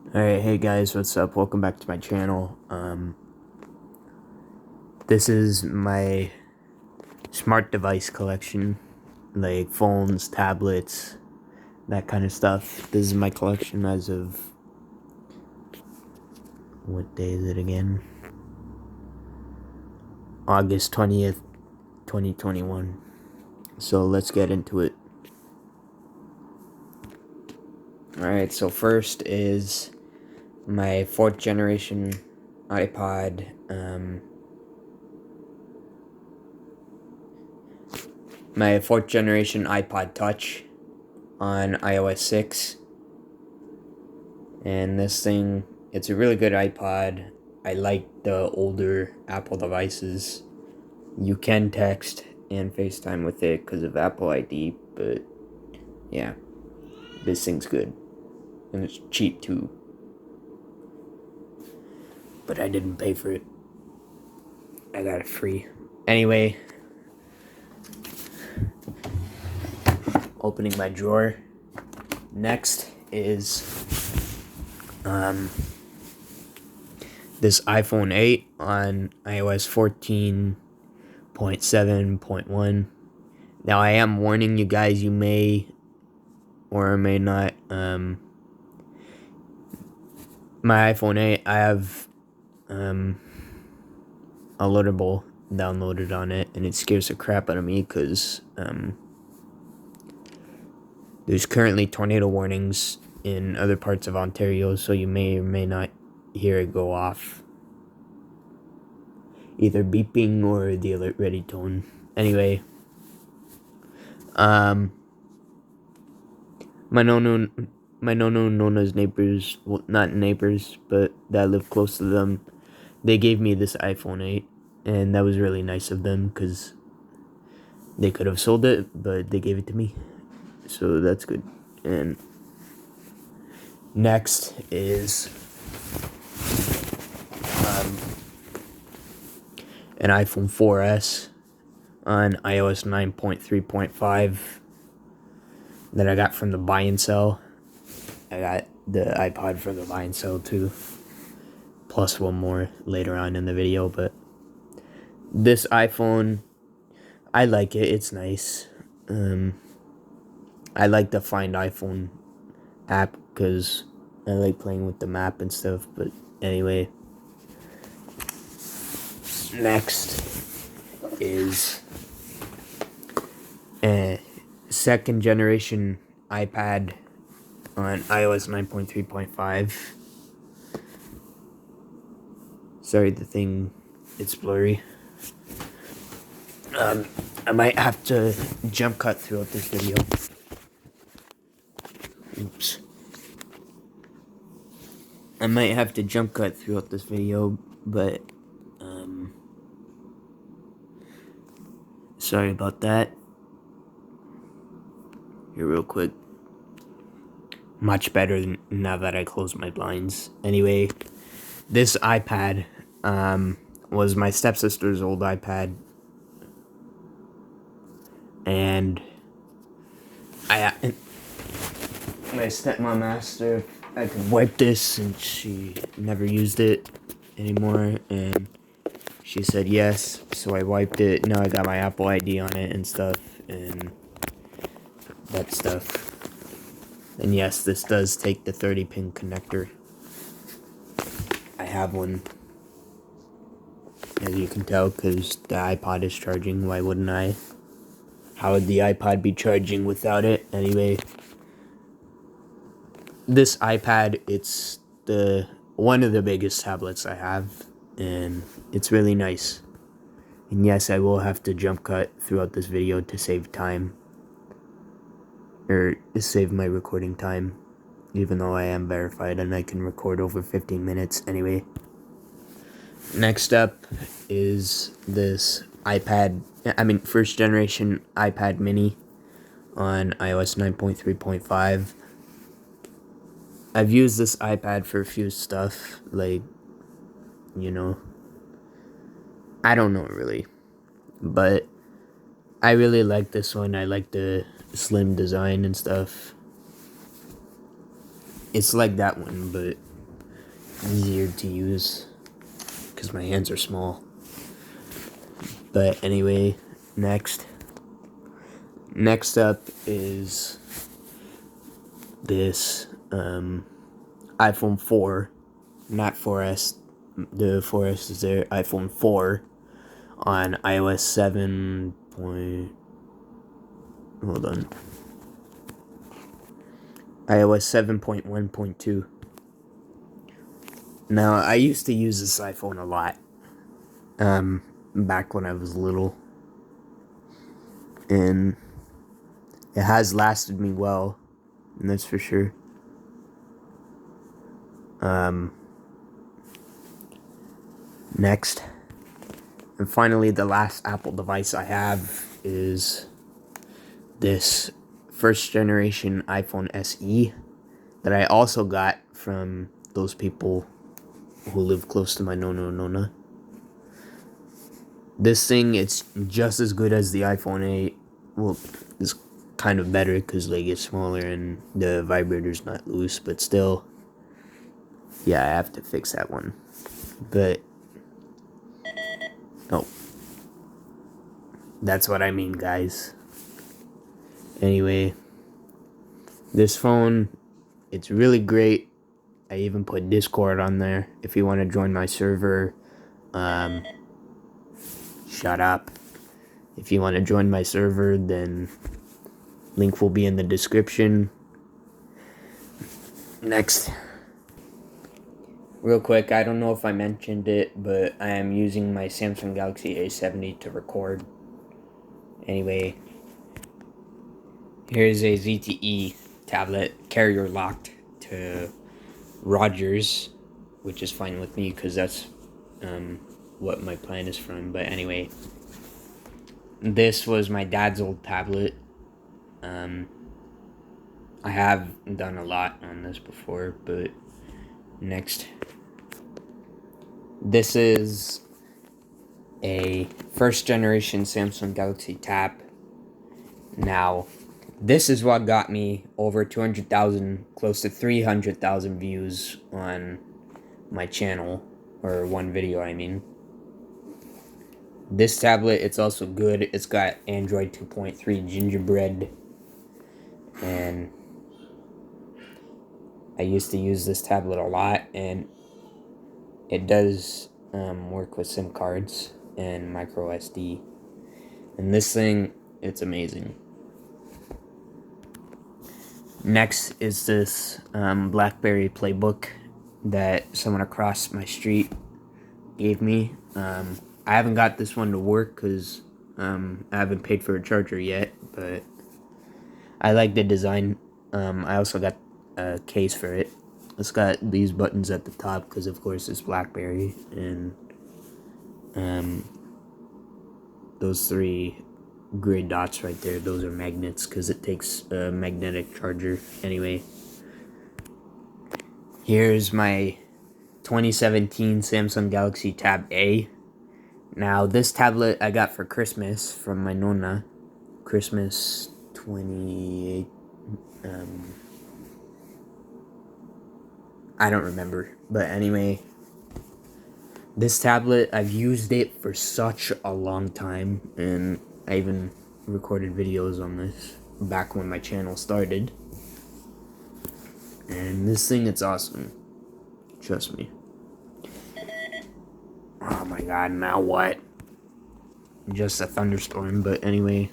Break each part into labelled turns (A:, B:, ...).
A: Alright, hey guys, what's up? Welcome back to my channel. This is my smart device collection, like phones, tablets, that kind of stuff. This is my collection as of, what day is it again? August 20th, 2021. So let's get into it. Alright, so first is my 4th generation iPod, my 4th generation iPod Touch on iOS 6. And this thing, it's a really good iPod. I like the older Apple devices. You can text and FaceTime with it because of Apple ID, but yeah, this thing's good. And it's cheap too. But I didn't pay for it. I got it free. Anyway, opening my drawer. Next is this iPhone 8 on iOS 14.7.1. Now I am warning you guys, you may or may not, my iPhone 8, I have Alertable downloaded on it, and it scares the crap out of me because there's currently tornado warnings in other parts of Ontario, so you may or may not hear it go off. Either beeping or the alert ready tone. Anyway, my Nona's neighbors, well, not neighbors, but that live close to them, they gave me this iPhone 8, and that was really nice of them, because they could have sold it, but they gave it to me, so that's good. And next is an iPhone 4S on iOS 9.3.5 that I got from the buy and sell. I got the iPod from the buy and sell too, plus one more later on in the video. But this iPhone, I like it. It's nice. I like the Find iPhone app because I like playing with the map and stuff. But anyway, next is a 2nd generation iPad on iOS 9.3.5. Sorry, the thing, it's blurry. I might have to jump cut throughout this video. Oops. I might have to jump cut throughout this video, but sorry about that. Here, real quick. Much better now that I closed my blinds. Anyway, this iPad was my stepsister's old iPad, and my stepmom asked her if I could wipe this, and she never used it anymore, and she said yes, so I wiped it. Now I got my Apple ID on it and stuff, and that stuff. And yes, this does take the 30-pin connector. I have one, as you can tell, because the iPod is charging. Why wouldn't I? How would the iPod be charging without it? Anyway, this iPad, it's one of the biggest tablets I have, and it's really nice. And yes, I will have to jump cut throughout this video to save time, or save my recording time, even though I am verified and I can record over 15 minutes. Anyway, next up is this 1st generation iPad mini on iOS 9.3.5. I've used this iPad for a few stuff, like, I don't know really, but I really like this one. I like the slim design and stuff. It's like that one, but easier to use because my hands are small. But anyway, next up is this iPhone 4, not 4S. The 4S is there. iPhone 4 on iOS 7. iOS 7.1.2. Now, I used to use this iPhone a lot, back when I was little, and it has lasted me well, and that's for sure. Next, and finally, the last Apple device I have is this first generation iPhone SE that I also got from those people who live close to my nona. This thing, it's just as good as the iPhone 8. Well, it's kind of better because like it's smaller and the vibrator's not loose, but still, yeah, I have to fix that one. But oh, that's what I mean, guys. Anyway, this phone, it's really great. I even put Discord on there if you want to join my server. Shut up. If you want to join my server, then link will be in the description. Next, real quick, I don't know if I mentioned it, but I am using my Samsung Galaxy A70 to record. Anyway, here's a ZTE tablet, carrier locked to Rogers, which is fine with me because that's what my plan is from. But anyway, this was my dad's old tablet. I have done a lot on this before, but next, this is a first generation Samsung Galaxy Tab. Now, this is what got me over 200,000, close to 300,000 views on my channel, or one video, I mean. This tablet, it's also good. It's got Android 2.3 Gingerbread, and I used to use this tablet a lot, and it does work with SIM cards and micro SD. And this thing, it's amazing. Next is this Blackberry Playbook that someone across my street gave me. I haven't got this one to work because I haven't paid for a charger yet, but I like the design. I also got a case for it. It's got these buttons at the top because, of course, it's Blackberry, and those three gray dots right there, those are magnets because it takes a magnetic charger. Anyway, here's my 2017 Samsung Galaxy Tab A. Now, this tablet I got for Christmas from my nonna. Christmas 28. I don't remember. But anyway, this tablet, I've used it for such a long time. And I even recorded videos on this back when my channel started. And this thing, it's awesome. Trust me. Oh my god, now what? Just a thunderstorm, but anyway.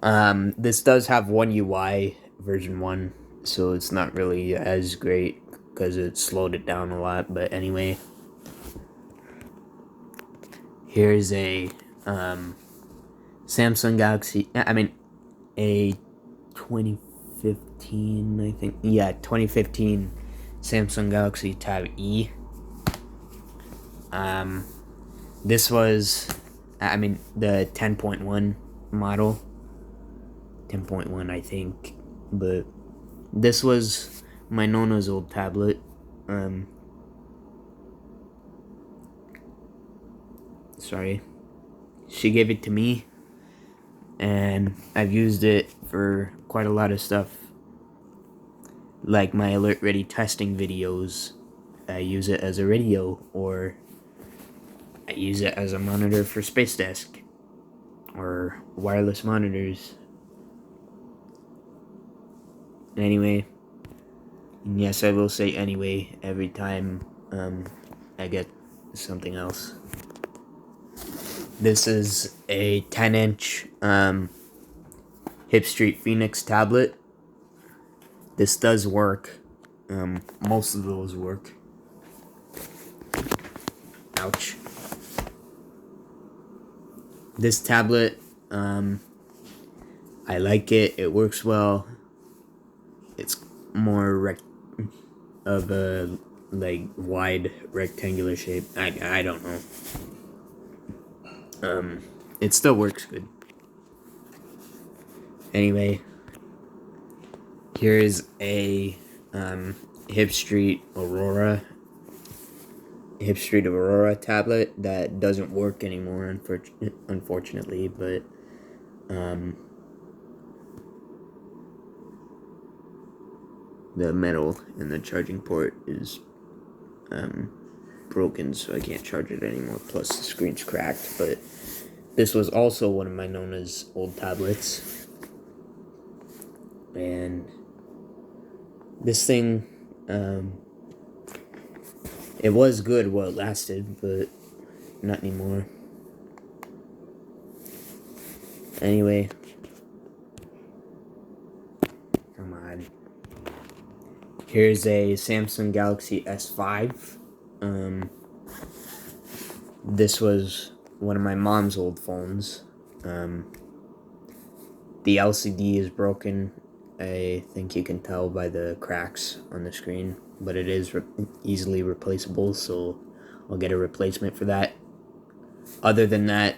A: This does have One UI version 1, so it's not really as great because it slowed it down a lot, but anyway. Here's a Samsung Galaxy, a 2015, I think. Yeah, 2015 Samsung Galaxy Tab E. This was, the 10.1 model. 10.1, I think. But this was my nonna's old tablet. Sorry. She gave it to me, and I've used it for quite a lot of stuff, like my alert ready testing videos, I use it as a radio, or I use it as a monitor for Space Desk, or wireless monitors. Anyway, and yes, I will say anyway every time I get something else. This is a 10-inch Hip Street Phoenix tablet. This does work. Most of those work. Ouch. This tablet, I like it. It works well. It's more of a wide rectangular shape. I don't know. It still works good. Anyway, here's a Hip Street Aurora tablet that doesn't work anymore, unfortunately, but the metal in the charging port is broken, so I can't charge it anymore, plus the screen's cracked. But this was also one of my Nona's old tablets, and this thing, it was good while it lasted, but not anymore. Anyway, come on. Here's a Samsung Galaxy S5. This was one of my mom's old phones. The LCD is broken. I think you can tell by the cracks on the screen, but it is easily replaceable, so I'll get a replacement for that. Other than that,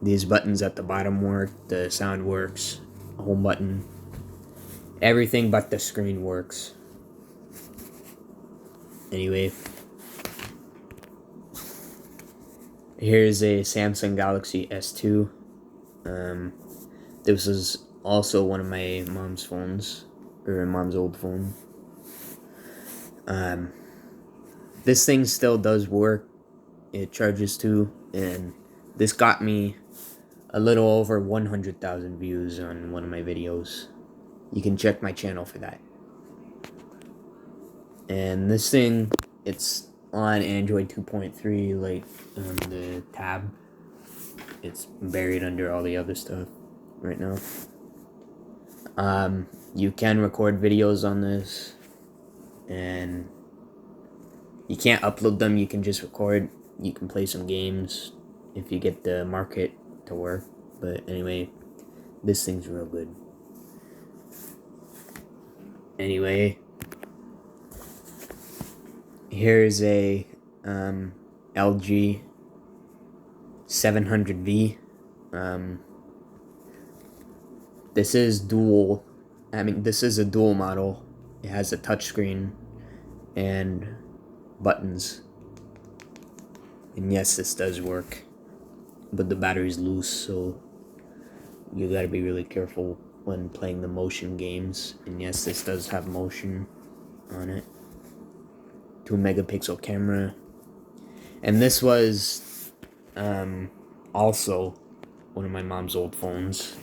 A: these buttons at the bottom work, the sound works, home button, everything but the screen works. Anyway, here's a Samsung Galaxy S2. This is also one of my mom's phones, or mom's old phone. This thing still does work. It charges too, and this got me a little over 100,000 views on one of my videos. You can check my channel for that. And this thing, it's on Android 2.3, like the tab. It's buried under all the other stuff right now. You can record videos on this, and you can't upload them. You can just record. You can play some games if you get the market to work. But anyway, this thing's real good. Anyway, here's a LG 700V. This is this is a dual model. It has a touchscreen and buttons. And yes, this does work, but the battery's loose, so you gotta be really careful when playing the motion games. And yes, this does have motion on it. 2-megapixel camera. And this was also one of my mom's old phones.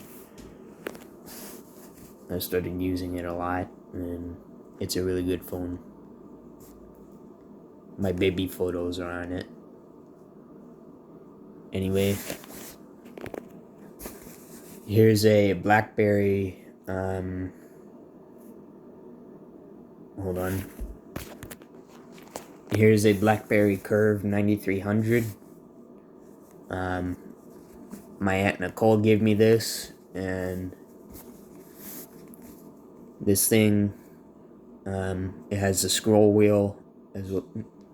A: I started using it a lot, and it's a really good phone. My baby photos are on it. Anyway, here's a Blackberry, hold on. Here's a Blackberry Curve 9300. My Aunt Nicole gave me this, and this thing, it has a scroll wheel.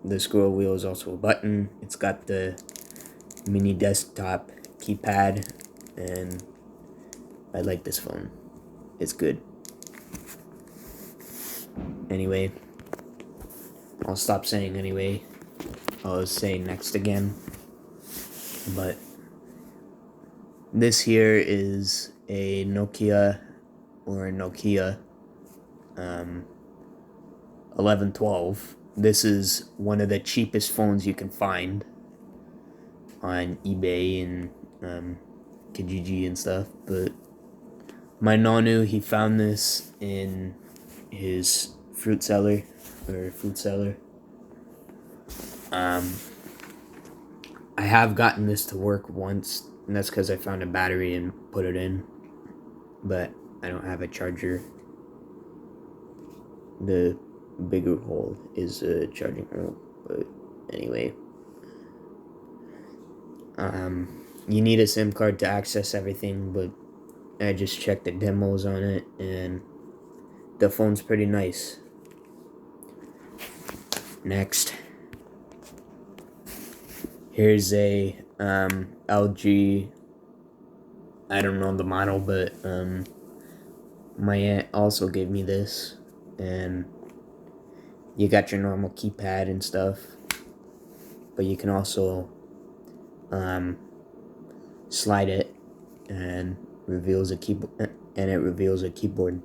A: The scroll wheel is also a button. It's got the mini desktop keypad, and I like this phone. It's good. Anyway, I'll stop saying anyway. I'll say next again. But this here is a Nokia. 1112. This is one of the cheapest phones you can find on eBay and Kijiji and stuff. But my nonu, he found this in his fruit cellar. I have gotten this to work once, and that's because I found a battery and put it in, but I don't have a charger. The bigger hole is a charging hole, but anyway. You need a SIM card to access everything, but I just checked the demos on it, and the phone's pretty nice. Next, here's a LG. I don't know the model, but my aunt also gave me this, and you got your normal keypad and stuff, but you can also slide it and reveals a keyboard, and it reveals a keyboard.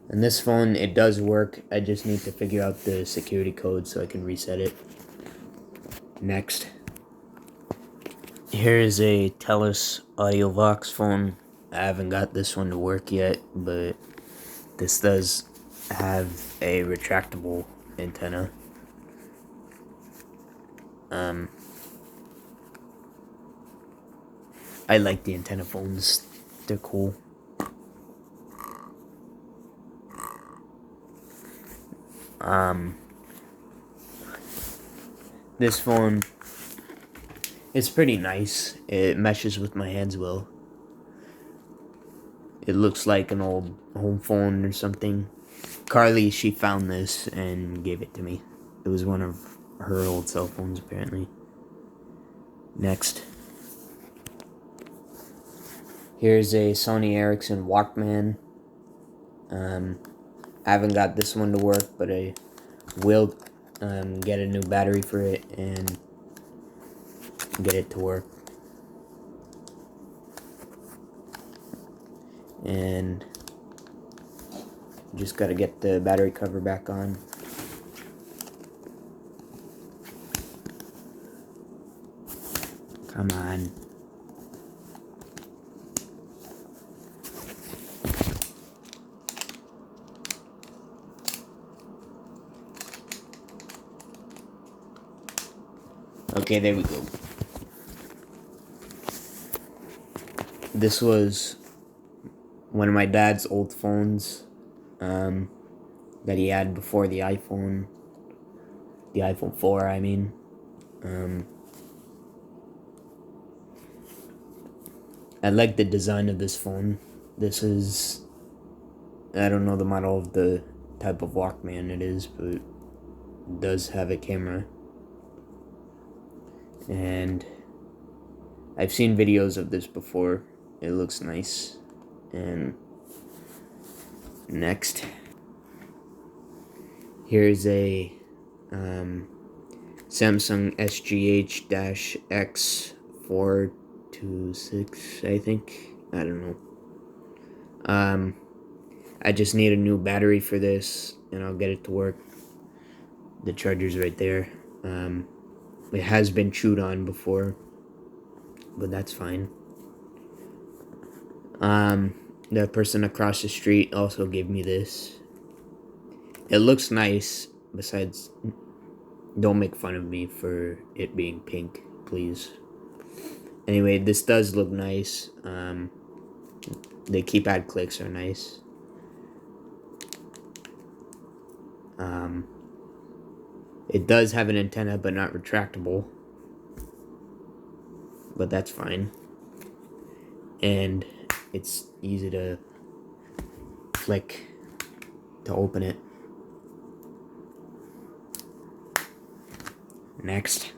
A: And this phone, it does work. I just need to figure out the security code so I can reset it. Next, here is a Telus Audiovox phone. I haven't got this one to work yet, but this does have a retractable antenna. I like the antenna phones. They're cool. This phone, it's pretty nice. It meshes with my hands well. It looks like an old home phone or something. Carly, she found this and gave it to me. It was one of her old cell phones, apparently. Next, here's a Sony Ericsson Walkman. I haven't got this one to work, but I will get a new battery for it and get it to work. And just gotta get the battery cover back on. Come on. Okay, there we go. This was one of my dad's old phones that he had before the iPhone 4, I mean. I like the design of this phone. This is, I don't know the model of the type of Walkman it is, but it does have a camera. And I've seen videos of this before. It looks nice. And next, here's a Samsung SGH-X426, I think. I don't know. I just need a new battery for this, and I'll get it to work. The charger's right there. It has been chewed on before, but that's fine. The person across the street also gave me this. It looks nice. Besides, don't make fun of me for it being pink, please. Anyway, this does look nice. The keypad clicks are nice. It does have an antenna, but not retractable. But that's fine. And it's easy to flick to open it. Next,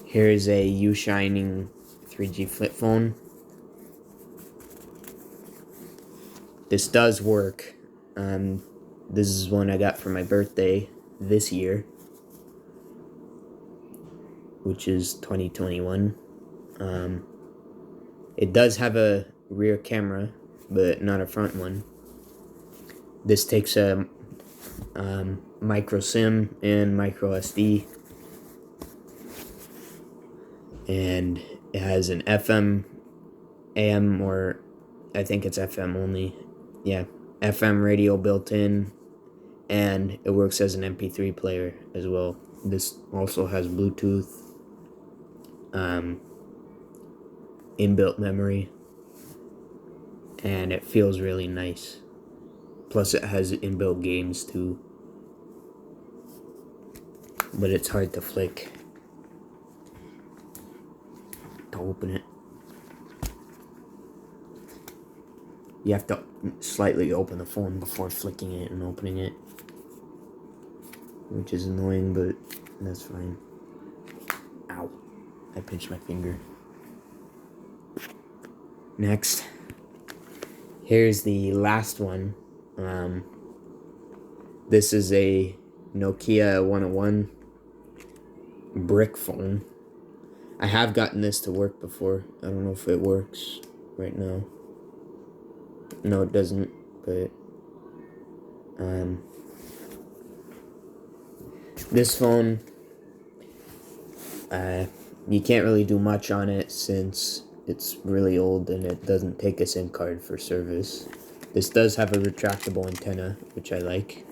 A: here's a U-Shining 3G flip phone. This does work. This is one I got for my birthday this year, which is 2021. It does have a rear camera, but not a front one. This takes a micro SIM and micro SD, and it has an FM, AM, or I think it's FM only. Yeah, FM radio built in, and it works as an MP3 player as well. This also has Bluetooth, inbuilt memory, and it feels really nice. Plus it has inbuilt games too, but it's hard to flick to open it. You have to slightly open the phone before flicking it and opening it, which is annoying, but that's fine. Ow, I pinched my finger. Next, here's the last one. This is a Nokia 101 brick phone. I have gotten this to work before. I don't know if it works right now. No, it doesn't, but this phone, you can't really do much on it since it's really old and it doesn't take a SIM card for service. This does have a retractable antenna, which I like.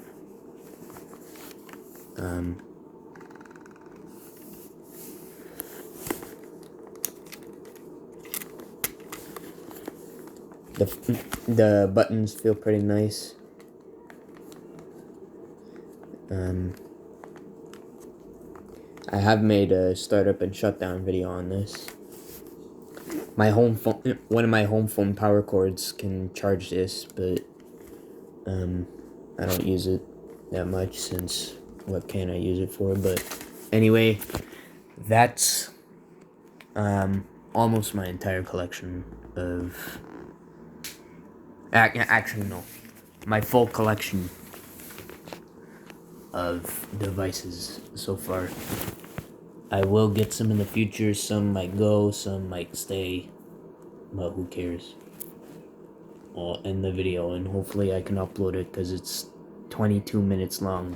A: The buttons feel pretty nice. I have made a startup and shutdown video on this. My home phone, one of my home phone power cords can charge this, but I don't use it that much since what can I use it for? But anyway, that's almost my entire collection of. Actually, no, my full collection of devices so far. I will get some in the future. Some might go, some might stay, but who cares? I'll end the video and hopefully I can upload it because it's 22 minutes long.